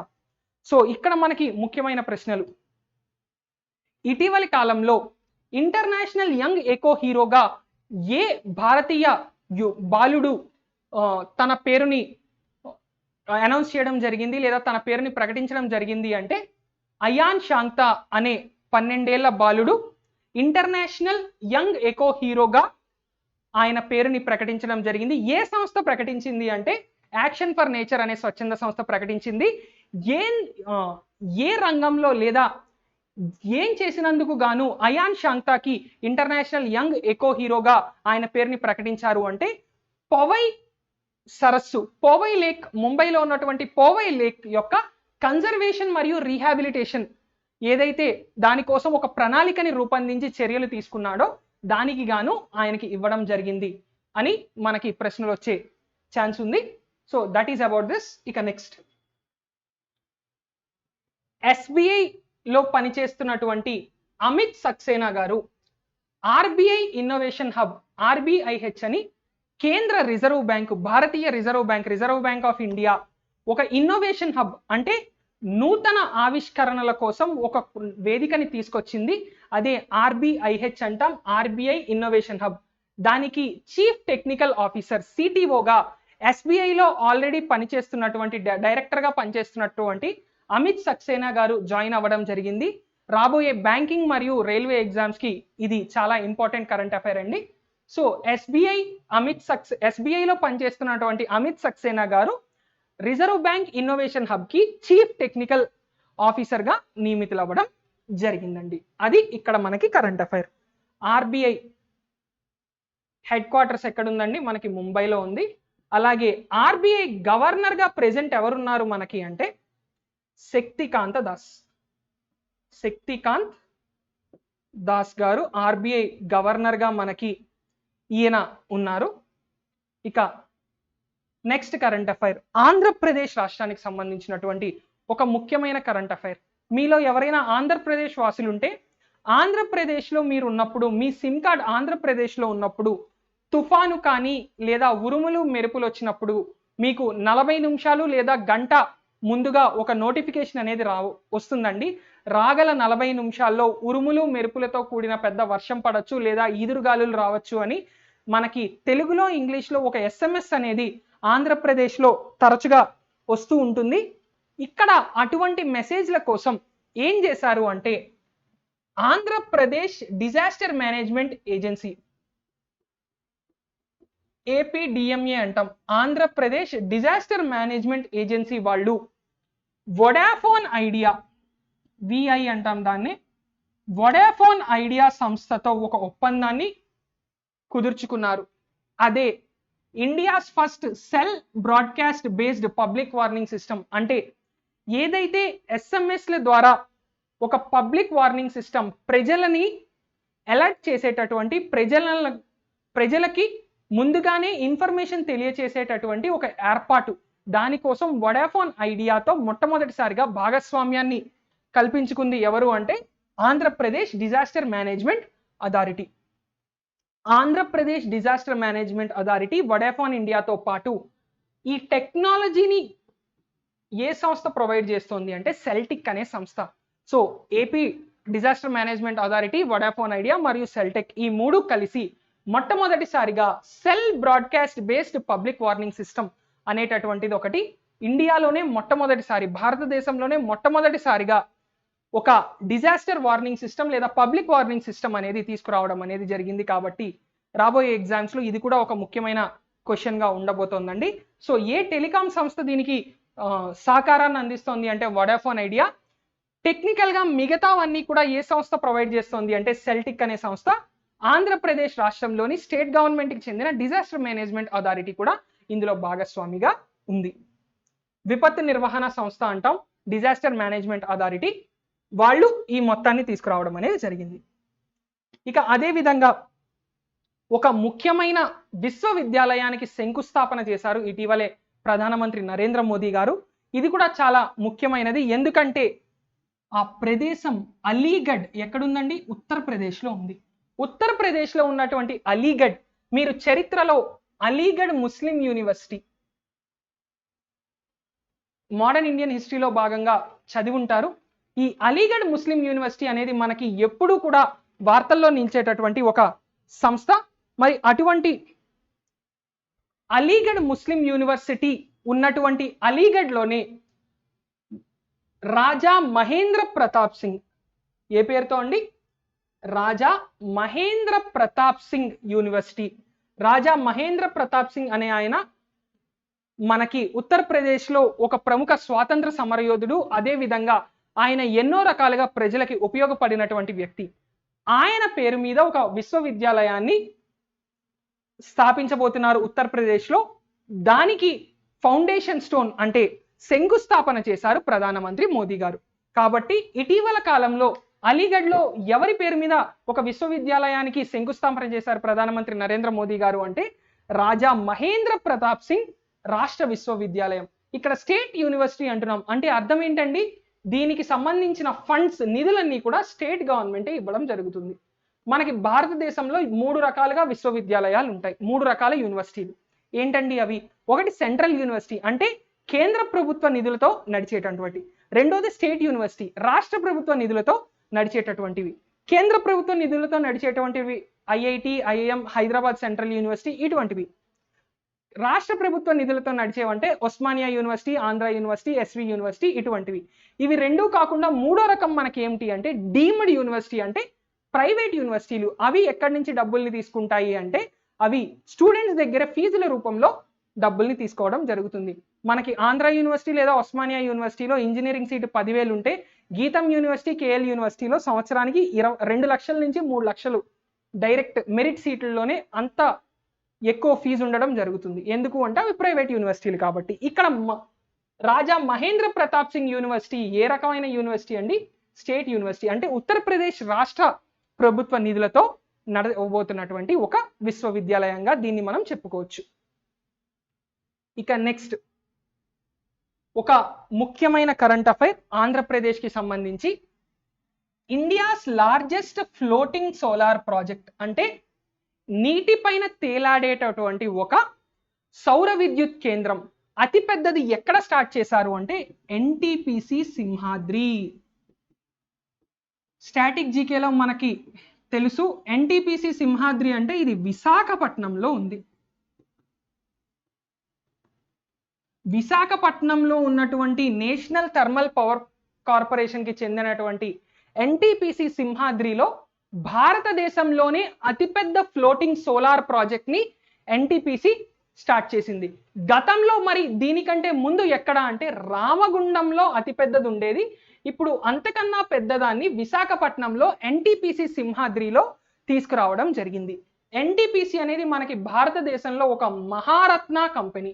సో ఇక్కడ మనకి ముఖ్యమైన ప్రశ్నలు. ఇటీవలి కాలంలో ఇంటర్నేషనల్ యంగ్ ఎకో హీరోగా ఏ భారతీయ బాలుడు తన పేరుని అనౌన్స్ చేయడం జరిగింది లేదా తన పేరుని ప్రకటించడం జరిగింది అంటే అయాన్ షంక్తా అనే 12 ఏళ్ల బాలుడు ఇంటర్నేషనల్ యంగ్ ఎకో హీరోగా ఆయన పేరుని ప్రకటించడం జరిగింది. ఏ సంస్థ ప్రకటించింది అంటే యాక్షన్ ఫర్ నేచర్ అనే స్వచ్ఛంద సంస్థ ప్రకటించింది. ఏ రంగంలో లేదా ఏం చేసినందుకు గాను అయాన్ షంక్తాకి ఇంటర్నేషనల్ యంగ్ ఎకో హీరోగా ఆయన పేరుని ప్రకటించారు అంటే పొవై సరస్సు, పొవై లేక్, ముంబైలో ఉన్నటువంటి పొవై లేక్ యొక్క కన్జర్వేషన్ మరియు రీహాబిలిటేషన్ ఏదైతే దానికోసం ఒక ప్రణాళికని రూపొందించి చర్యలు తీసుకున్నాడో దానికి గాను ఆయనకి ఇవ్వడం జరిగింది అని మనకి ప్రశ్నలు వచ్చే ఛాన్స్ ఉంది. So that is about this. ఇక నెక్స్ట్, ఎస్బీఐలో పనిచేస్తున్నటువంటి అమిత్ సక్సేనా గారు ఆర్బీఐ ఇన్నోవేషన్ హబ్ ఆర్బీఐహెచ్ అని కేంద్ర reserve bank, Bharatiya reserve bank of India ఒక ఇన్నోవేషన్ హబ్ అంటే నూతన ఆవిష్కరణల కోసం ఒక వేదికని తీసుకొచ్చింది. అదే ఆర్బీఐహెచ్ అంటాం, ఆర్బీఐ ఇన్నోవేషన్ హబ్. దానికి చీఫ్ టెక్నికల్ ఆఫీసర్ సిటిఓగా ఎస్బీఐలో ఆల్రెడీ పనిచేస్తున్నటువంటి డైరెక్టర్గా పనిచేస్తున్నటువంటి అమిత్ సక్సేనా గారు జాయిన్ అవ్వడం జరిగింది. రాబోయే బ్యాంకింగ్ మరియు రైల్వే ఎగ్జామ్స్కి ఇది చాలా ఇంపార్టెంట్ కరెంట్ అఫైర్ అండి. సో ఎస్బీఐలో పనిచేస్తున్నటువంటి అమిత్ సక్సేనా గారు రిజర్వ్ బ్యాంక్ ఇన్నోవేషన్ హబ్ కి చీఫ్ టెక్నికల్ ఆఫీసర్ గా నియమితులవ్వడం జరిగిందండి. అది ఇక్కడ మనకి current affair. RBI headquarters ఎక్కడుందండి? మనకి ముంబైలో ఉంది. అలాగే ఆర్బీఐ గవర్నర్ గా ప్రెసెంట్ ఎవరున్నారు మనకి అంటే శక్తికాంత దాస్ గారు ఆర్బీఐ గవర్నర్ గా మనకి ఈయన ఉన్నారు. ఇక నెక్స్ట్ కరెంట్ అఫైర్, ఆంధ్రప్రదేశ్ రాష్ట్రానికి సంబంధించినటువంటి ఒక ముఖ్యమైన కరెంట్ అఫైర్. మీలో ఎవరైనా ఆంధ్రప్రదేశ్ వాసులు ఉంటే ఆంధ్రప్రదేశ్లో మీరు ఉన్నప్పుడు, మీ సిమ్ కార్డ్ ఆంధ్రప్రదేశ్లో ఉన్నప్పుడు తుఫాను కానీ లేదా ఉరుములు మెరుపులు వచ్చినప్పుడు మీకు 40 నిమిషాలు లేదా గంట ముందుగా ఒక నోటిఫికేషన్ అనేది వస్తుందండి. రాగల 40 నిమిషాల్లో ఉరుములు మెరుపులతో కూడిన పెద్ద వర్షం పడవచ్చు లేదా ఈదురుగాలులు రావచ్చు అని మనకి తెలుగులో ఇంగ్లీష్లో ఒక SMS అనేది ఆంధ్రప్రదేశ్లో తరచుగా వస్తూ ఉంటుంది. ఇక్కడ అటువంటి మెసేజ్ల కోసం ఏం చేశారు అంటే ఆంధ్రప్రదేశ్ డిజాస్టర్ మేనేజ్మెంట్ ఏజెన్సీ, ఏపీడిఎంఏ అంటాం, ఆంధ్రప్రదేశ్ డిజాస్టర్ మేనేజ్మెంట్ ఏజెన్సీ వాళ్ళు వొడాఫోన్ ఐడియా, విఐ అంటాం దాన్ని, వొడాఫోన్ ఐడియా సంస్థతో ఒక ఒప్పందాన్ని కుదుర్చుకున్నారు. అదే India's first cell broadcast based public warning system. అంటే ఏదైతే ఎస్ఎంఎస్ల ద్వారా ఒక పబ్లిక్ వార్నింగ్ సిస్టమ్ ప్రజలని అలర్ట్ చేసేటటువంటి ప్రజలకి ముందుగానే ఇన్ఫర్మేషన్ తెలియచేసేటటువంటి ఒక ఏర్పాటు, దానికోసం వొడాఫోన్ ఐడియాతో మొట్టమొదటిసారిగా భాగస్వామ్యాన్ని కల్పించుకుంది ఎవరు అంటే Andhra Pradesh disaster management authority. Andhra Pradesh disaster management authority Vodafone ఇండియాతో పాటు ఈ టెక్నాలజీని ఏ సంస్థ ప్రొవైడ్ చేస్తుంది అంటే సెల్టిక్ అనే సంస్థ. So AP disaster management authority, Vodafone idea మరియు సెల్టెక్ ఈ మూడు కలిసి మొట్టమొదటిసారిగా cell broadcast based public warning system అనేటటువంటిది ఒకటి ఇండియాలోనే మొట్టమొదటిసారి, భారతదేశంలోనే మొట్టమొదటిసారిగా ఒక డిజాస్టర్ వార్నింగ్ సిస్టమ్ లేదా పబ్లిక్ వార్నింగ్ సిస్టమ్ అనేది తీసుకురావడం అనేది జరిగింది. కాబట్టి రాబోయే ఎగ్జామ్స్ లో ఇది కూడా ఒక ముఖ్యమైన క్వశ్చన్ గా ఉండబోతోందండి. సో ఏ టెలికాం సంస్థ దీనికి సహకారాన్ని అందిస్తోంది అంటే వొడాఫోన్ ఐడియా. టెక్నికల్ గా మిగతావన్నీ కూడా ఏ సంస్థ ప్రొవైడ్ చేస్తోంది అంటే సెల్టిక్ అనే సంస్థ. ఆంధ్రప్రదేశ్ రాష్ట్రంలోని స్టేట్ గవర్నమెంట్ కి చెందిన డిజాస్టర్ మేనేజ్మెంట్ అథారిటీ కూడా ఇందులో భాగస్వామిగా ఉంది. విపత్తు నిర్వహణ సంస్థ అంటాం డిజాస్టర్ మేనేజ్మెంట్ అథారిటీ, వాళ్ళు ఈ మొత్తాన్ని తీసుకురావడం అనేది జరిగింది. ఇక అదే విధంగా ఒక ముఖ్యమైన విశ్వవిద్యాలయానికి శంకుస్థాపన చేశారు ఇటీవలే ప్రధానమంత్రి నరేంద్ర మోదీ గారు. ఇది కూడా చాలా ముఖ్యమైనది, ఎందుకంటే ఆ ప్రదేశం అలీగఢ్ ఎక్కడుందండి? ఉత్తరప్రదేశ్లో ఉంది. ఉత్తరప్రదేశ్లో ఉన్నటువంటి అలీగఢ్, మీరు చరిత్రలో అలీగఢ్ ముస్లిం యూనివర్సిటీ మోడర్న్ ఇండియన్ హిస్టరీలో భాగంగా చదివి ఉంటారు. ఈ అలీగఢ్ ముస్లిం యూనివర్సిటీ అనేది మనకి ఎప్పుడూ కూడా వార్తల్లో నిలిచేటటువంటి ఒక సంస్థ. మరి అటువంటి అలీగఢ్ ముస్లిం యూనివర్సిటీ ఉన్నటువంటి అలీగఢ్లోనే రాజా మహేంద్ర ప్రతాప్ సింగ్, ఏ పేరుతో అండి? రాజా మహేంద్ర ప్రతాప్ సింగ్ యూనివర్సిటీ. రాజా మహేంద్ర ప్రతాప్ సింగ్ అనే ఆయన మనకి ఉత్తరప్రదేశ్లో ఒక ప్రముఖ స్వాతంత్ర సమరయోధుడు, అదే విధంగా ఆయన ఎన్నో రకాలుగా ప్రజలకి ఉపయోగపడినటువంటి వ్యక్తి. ఆయన పేరు మీద ఒక విశ్వవిద్యాలయాన్ని స్థాపించబోతున్నారు ఉత్తరప్రదేశ్లో. దానికి ఫౌండేషన్ స్టోన్ అంటే శంకుస్థాపన చేశారు ప్రధానమంత్రి మోదీ గారు. కాబట్టి ఇటీవల కాలంలో అలీగఢ్లో ఎవరి పేరు మీద ఒక విశ్వవిద్యాలయానికి శంకుస్థాపన చేశారు ప్రధానమంత్రి నరేంద్ర మోదీ గారు అంటే రాజా మహేంద్ర ప్రతాప్ సింగ్ రాష్ట్ర విశ్వవిద్యాలయం. ఇక్కడ స్టేట్ యూనివర్సిటీ అంటున్నాం అంటే అర్థం ఏంటండి? దీనికి సంబంధించిన ఫండ్స్, నిధులన్నీ కూడా స్టేట్ గవర్నమెంటే ఇవ్వడం జరుగుతుంది. మనకి భారతదేశంలో 3 రకాలుగా విశ్వవిద్యాలయాలు ఉంటాయి, 3 రకాల యూనివర్సిటీలు. ఏంటండి అవి? ఒకటి సెంట్రల్ యూనివర్సిటీ అంటే కేంద్ర ప్రభుత్వ నిధులతో నడిచేటటువంటి, రెండోది స్టేట్ యూనివర్సిటీ రాష్ట్ర ప్రభుత్వ నిధులతో నడిచేటటువంటివి. కేంద్ర ప్రభుత్వ నిధులతో నడిచేటువంటివి IIT, IIM, Hyderabad central university ఇటువంటివి. రాష్ట్ర ప్రభుత్వ నిధులతో నడిచేవంటే Osmania university, Andhra university, SV university ఇటువంటివి. ఇవి రెండూ కాకుండా మూడో రకం మనకి ఏమిటి అంటే డీమ్డ్ యూనివర్సిటీ అంటే ప్రైవేట్ యూనివర్సిటీలు. అవి ఎక్కడి నుంచి డబ్బుల్ని తీసుకుంటాయి అంటే అవి స్టూడెంట్స్ దగ్గర ఫీజుల రూపంలో డబ్బుల్ని తీసుకోవడం జరుగుతుంది. మనకి ఆంధ్ర యూనివర్సిటీ లేదా ఉస్మానియా యూనివర్సిటీలో ఇంజనీరింగ్ సీటు 10,000 ఉంటే గీతం యూనివర్సిటీ, కేఎల్ యూనివర్సిటీలో సంవత్సరానికి 2 లక్షల నుంచి 3 లక్షలు డైరెక్ట్ మెరిట్ సీట్లలోనే అంత ఎక్కువ ఫీజు ఉండడం జరుగుతుంది. ఎందుకు అంటే అవి ప్రైవేట్ యూనివర్సిటీలు కాబట్టి. ఇక్కడ రాజా మహేంద్ర ప్రతాప్ సింగ్ యూనివర్సిటీ ఏ రకమైన యూనివర్సిటీ అండి? స్టేట్ యూనివర్సిటీ అంటే ఉత్తరప్రదేశ్ రాష్ట్ర ప్రభుత్వ నిధులతో నడవబోతున్నటువంటి ఒక విశ్వవిద్యాలయంగా దీన్ని మనం చెప్పుకోవచ్చు. ఇక నెక్స్ట్ ఒక ముఖ్యమైన కరెంట్ అఫైర్ ఆంధ్రప్రదేశ్కి సంబంధించి. India's largest floating solar project అంటే నీటిపైన తేలాడేటటువంటి ఒక సౌర విద్యుత్ కేంద్రం అతిపెద్దది ఎక్కడ స్టార్ట్ చేశారు అంటే ఎన్టీపీసీ సింహాద్రి. స్టాటిక్ జీకేలో మనకి తెలుసు ఎన్టీపీసీ సింహాద్రి అంటే ఇది విశాఖపట్నంలో ఉంది. విశాఖపట్నంలో ఉన్నటువంటి నేషనల్ థర్మల్ పవర్ కార్పొరేషన్ కి చెందినటువంటి ఎన్టీపీసీ సింహాద్రిలో భారతదేశంలోనే అతిపెద్ద ఫ్లోటింగ్ సోలార్ ప్రాజెక్ట్ ని ఎన్టీపీసీ స్టార్ట్ చేసింది. గతంలో మరి దీనికంటే ముందు ఎక్కడ అంటే రామగుండంలో అతిపెద్దది ఉండేది. ఇప్పుడు అంతకన్నా పెద్దదాన్ని విశాఖపట్నంలో ఎన్టీపీసీ సింహాద్రిలో తీసుకురావడం జరిగింది. ఎన్టీపీసీ అనేది మనకి భారతదేశంలో ఒక మహారత్న కంపెనీ.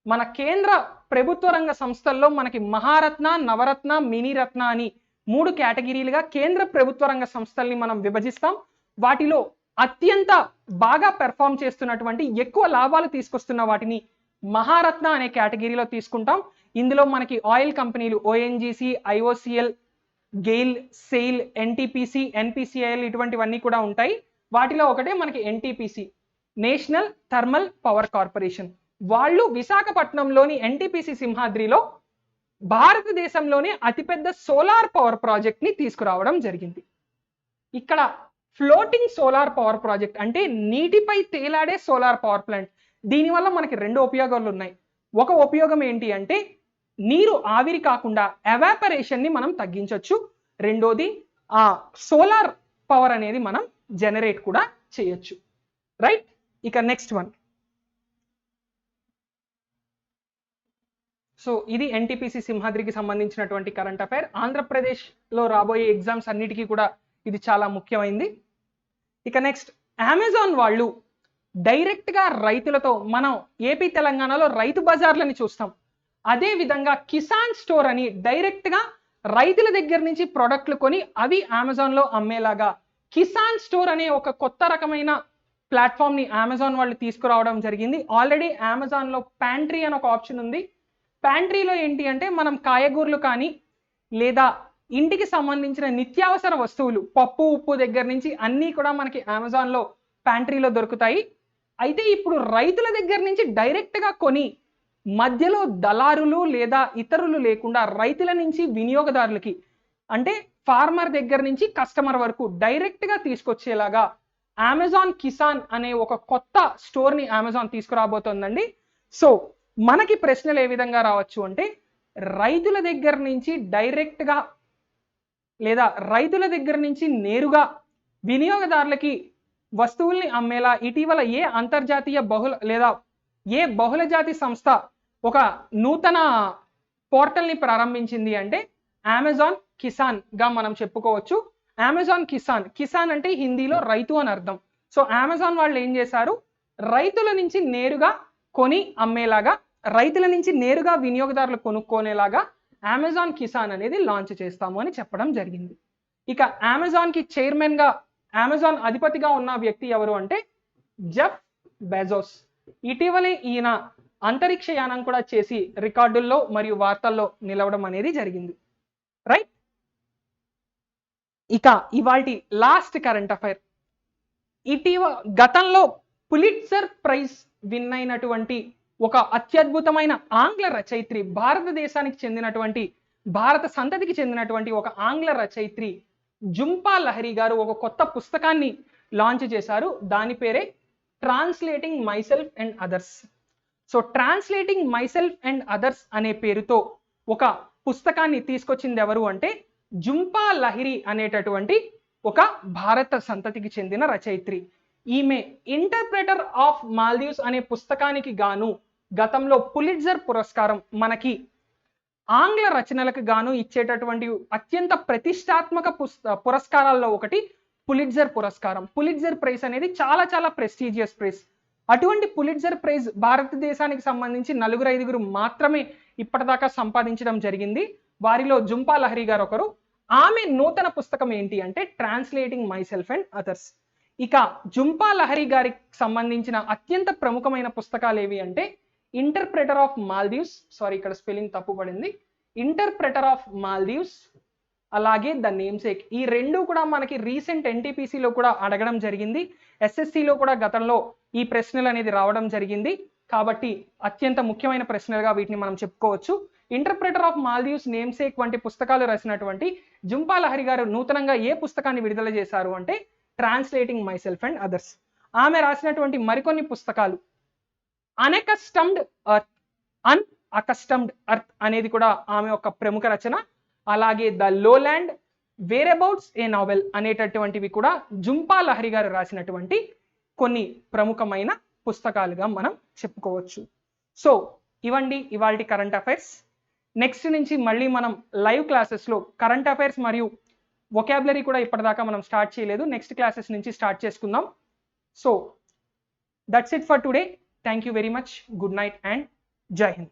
మన కేంద్ర ప్రభుత్వ రంగ సంస్థల్లో మనకి మహారత్న, నవరత్న, మినీరత్న అని 3 కేటగిరీలుగా కేంద్ర ప్రభుత్వ రంగ సంస్థల్ని మనం విభజిస్తాం. వాటిలో అత్యంత బాగా పెర్ఫామ్ చేస్తున్నటువంటి ఎక్కువ లాభాలు తీసుకొస్తున్న వాటిని మహారత్న అనే కేటగిరీలో తీసుకుంటాం. ఇందులో మనకి ఆయిల్ కంపెనీలు ONGC, IOCL, GAIL, SAIL, NTPC, NPCIL ఇటువంటివన్నీ కూడా ఉంటాయి. వాటిలో ఒకటే మనకి NTPC, national thermal power corporation. వాళ్ళు విశాఖపట్నంలోని ఎన్టీపీసీ సింహాద్రిలో భారతదేశంలోనే అతిపెద్ద సోలార్ పవర్ ప్రాజెక్ట్ ని తీసుకురావడం జరిగింది. ఇక్కడ ఫ్లోటింగ్ సోలార్ పవర్ ప్రాజెక్ట్ అంటే నీటిపై తేలాడే సోలార్ పవర్ ప్లాంట్. దీనివల్ల మనకి 2 ఉపయోగాలు ఉన్నాయి. ఒక ఉపయోగం ఏంటి అంటే నీరు ఆవిరి కాకుండా ఎవాపరేషన్ ని మనం తగ్గించవచ్చు. రెండోది ఆ సోలార్ పవర్ అనేది మనం జనరేట్ కూడా చేయొచ్చు. రైట్, ఇక నెక్స్ట్ వన్. సో ఇది ఎన్టీపీసీ సింహాద్రికి సంబంధించినటువంటి కరెంట్ అఫైర్. ఆంధ్రప్రదేశ్లో రాబోయే ఎగ్జామ్స్ అన్నిటికీ కూడా ఇది చాలా ముఖ్యమైనది. ఇక నెక్స్ట్, అమెజాన్ వాళ్ళు డైరెక్ట్గా రైతులతో, మనం ఏపీ తెలంగాణలో రైతు బజార్లని చూస్తాం, అదే విధంగా కిసాన్ స్టోర్ అని డైరెక్ట్గా రైతుల దగ్గర నుంచి ప్రొడక్ట్లు కొని అవి అమెజాన్లో అమ్మేలాగా కిసాన్ స్టోర్ అనే ఒక కొత్త రకమైన ప్లాట్ఫామ్ని అమెజాన్ వాళ్ళు తీసుకురావడం జరిగింది. ఆల్రెడీ అమెజాన్లో ప్యాంట్రీ అని ఒక ఆప్షన్ ఉంది. ప్యాంట్రీలో ఏంటి అంటే మనం కాయగూరలు కానీ లేదా ఇంటికి సంబంధించిన నిత్యావసర వస్తువులు, పప్పు, ఉప్పు దగ్గర నుంచి అన్నీ కూడా మనకి అమెజాన్లో ప్యాంట్రీలో దొరుకుతాయి. అయితే ఇప్పుడు రైతుల దగ్గర నుంచి డైరెక్ట్గా కొని మధ్యలో దళారులు లేదా ఇతరులు లేకుండా రైతుల నుంచి వినియోగదారులకి, అంటే ఫార్మర్ దగ్గర నుంచి కస్టమర్ వరకు డైరెక్ట్గా తీసుకొచ్చేలాగా అమెజాన్ కిసాన్ అనే ఒక కొత్త స్టోర్ని అమెజాన్ తీసుకురాబోతోందండి. సో మనకి ప్రశ్నలు ఏ విధంగా రావచ్చు అంటే, రైతుల దగ్గర నుంచి డైరెక్ట్గా లేదా రైతుల దగ్గర నుంచి నేరుగా వినియోగదారులకి వస్తువుల్ని అమ్మేలా ఇటీవల ఏ అంతర్జాతీయ ఏ బహుళజాతి సంస్థ ఒక నూతన పోర్టల్ని ప్రారంభించింది అంటే అమెజాన్ కిసాన్ గా మనం చెప్పుకోవచ్చు. అమెజాన్ కిసాన్, కిసాన్ అంటే హిందీలో రైతు అని అర్థం. సో అమెజాన్ వాళ్ళు ఏం చేశారు, రైతుల నుంచి నేరుగా కొని అమ్మేలాగా, రైతుల నుంచి నేరుగా వినియోగదారులు కొనుక్కోనేలాగా అమెజాన్ కిసాన్ అనేది లాంచ్ చేస్తాము అని చెప్పడం జరిగింది. ఇక అమెజాన్కి చైర్మన్గా, అమెజాన్ అధిపతిగా ఉన్న వ్యక్తి ఎవరు అంటే జెఫ్ బెజోస్. ఇటీవలే ఈయన అంతరిక్ష యానం కూడా చేసి రికార్డుల్లో మరియు వార్తల్లో నిలవడం అనేది జరిగింది. రైట్, ఇక ఇవాల్టి లాస్ట్ కరెంట్ అఫైర్. గతంలో పులిట్జర్ ప్రైజ్ విన్ అయినటువంటి ఒక అత్యద్భుతమైన ఆంగ్ల రచయిత్రి, భారతదేశానికి చెందినటువంటి, భారత సంతతికి చెందినటువంటి ఒక ఆంగ్ల రచయిత్రి జుంపా లహరి గారు ఒక కొత్త పుస్తకాన్ని లాంచ్ చేశారు. దాని పేరే translating myself and others. So translating myself and others అనే పేరుతో ఒక పుస్తకాన్ని తీసుకొచ్చింది ఎవరు అంటే జుంపా లహిరి అనేటటువంటి ఒక భారత సంతతికి చెందిన రచయిత్రి. ఈమె ఇంటర్ప్రెటర్ ఆఫ్ మాల్దీవ్స్ అనే పుస్తకానికి గాను గతంలో పులిట్జర్ పురస్కారం, మనకి ఆంగ్ల రచనలకు గాను ఇచ్చేటటువంటి అత్యంత ప్రతిష్టాత్మక పురస్కారాల్లో ఒకటి పులిట్జర్ పురస్కారం. పులిట్జర్ ప్రైజ్ అనేది చాలా చాలా ప్రెస్టీజియస్ ప్రైజ్. అటువంటి పులిట్జర్ ప్రైజ్ భారతదేశానికి సంబంధించి 4-5 మాత్రమే ఇప్పటిదాకా సంపాదించడం జరిగింది. వారిలో జుంపా లహరి గారు ఒకరు. ఆమె నూతన పుస్తకం ఏంటి అంటే ట్రాన్స్లేటింగ్ మైసెల్ఫ్ అండ్ అదర్స్. ఇక జుంపా లహరి గారికి సంబంధించిన అత్యంత ప్రముఖమైన పుస్తకాలు ఏవి అంటే ఇంటర్ప్రెటర్ ఆఫ్ మాల్దీవ్స్, సారీ ఇక్కడ స్పెల్లింగ్ తప్పు పడింది, ఇంటర్ప్రెటర్ ఆఫ్ మాల్దీవ్స్, అలాగే ద నేమ్సేక్. ఈ రెండు కూడా మనకి రీసెంట్ ఎన్టీపీసీలో కూడా అడగడం జరిగింది. ఎస్ఎస్సిలో కూడా గతంలో ఈ ప్రశ్నలు అనేది రావడం జరిగింది. కాబట్టి అత్యంత ముఖ్యమైన ప్రశ్నలుగా వీటిని మనం చెప్పుకోవచ్చు. ఇంటర్ప్రెటర్ ఆఫ్ మాల్దీవ్స్, నేమ్సేక్ వంటి పుస్తకాలు రాసినటువంటి జుంపా లహరి గారు నూతనంగా ఏ పుస్తకాన్ని విడుదల చేశారు అంటే ట్రాన్స్లేటింగ్ మైసెల్ఫ్ అండ్ అదర్స్. ఆమె రాసినటువంటి మరికొన్ని పుస్తకాలు అన్అకస్టమ్డ్ ఎర్త్ అనేది కూడా ఆమె ఒక ప్రముఖ రచన. అలాగే ద లోలాండ్, వేరబౌట్స్ ఏ నావెల్ అనేటటువంటివి కూడా జుంపా లహరి గారు రాసినటువంటి కొన్ని ప్రముఖమైన పుస్తకాలుగా మనం చెప్పుకోవచ్చు. సో ఇవండి ఇవాల్టి కరెంట్ అఫైర్స్. నెక్స్ట్ నుంచి మళ్ళీ మనం లైవ్ క్లాసెస్లో కరెంట్ అఫైర్స్ మరియు వొకాబులరీ కూడా ఇప్పటిదాకా మనం స్టార్ట్ చేయలేదు, నెక్స్ట్ క్లాసెస్ నుంచి స్టార్ట్ చేసుకుందాం. So that's it for today. Thank you very much. Good night and జై హింద్.